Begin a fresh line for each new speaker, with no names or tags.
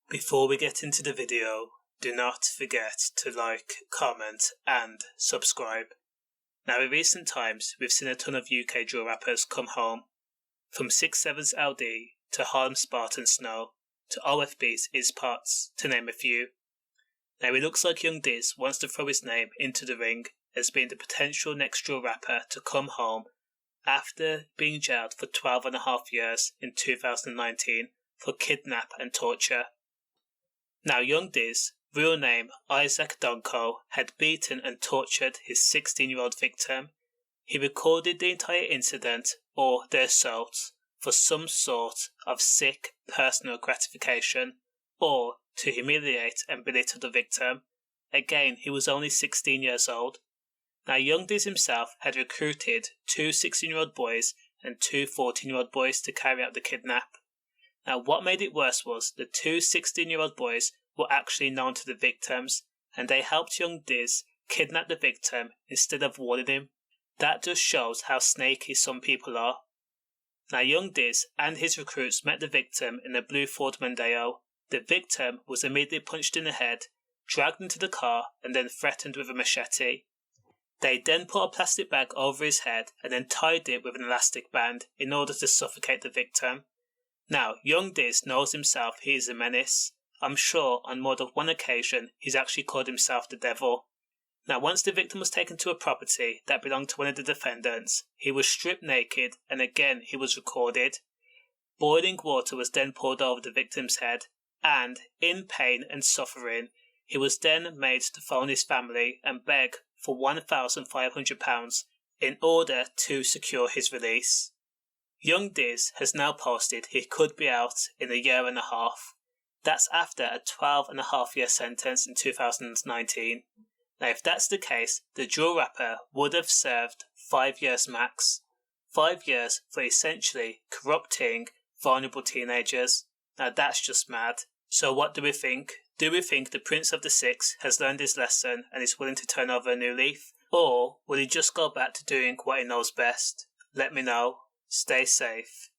Before we get into the video, do not forget to like, comment and subscribe. Now in recent times, we've seen a ton of UK drill rappers come home. From 6'7's LD to Harlem Spartan Snow to OFB's Is Potts, to name a few. Now it looks like young Dizz wants to throw his name into the ring as being the potential next drill rapper to come home after being jailed for 12.5 years in 2019 for kidnap and torture. Now young Dizz, real name Isaac Donko, had beaten and tortured his 16-year-old victim. He recorded the entire incident, or the assault, for some sort of sick personal gratification, or to humiliate and belittle the victim. Again, he was only 16 years old. Now young Dizz himself had recruited 2 16-year-old boys and 2 14-year-old boys to carry out the kidnap. Now what made it worse was the 2 16-year-old boys were actually known to the victims, and they helped young Dizz kidnap the victim instead of warning him. That just shows how snaky some people are. Now young Dizz and his recruits met the victim in a blue Ford Mondeo. The victim was immediately punched in the head, dragged into the car and then threatened with a machete. They then put a plastic bag over his head and then tied it with an elastic band in order to suffocate the victim. Now, young Dizz knows himself he is a menace. I'm sure on more than one occasion he's actually called himself the devil. Now, once the victim was taken to a property that belonged to one of the defendants, he was stripped naked and again he was recorded. Boiling water was then poured over the victim's head and, in pain and suffering, he was then made to phone his family and beg for £1,500 in order to secure his release. Young Dizz has now posted he could be out in a year and a half. That's after a 12.5-year sentence in 2019. Now if that's the case, the drill rapper would have served 5 years max. 5 years for essentially corrupting vulnerable teenagers. Now that's just mad. So what do we think? Do we think the Prince of the Six has learned his lesson and is willing to turn over a new leaf? Or will he just go back to doing what he knows best? Let me know. Stay safe.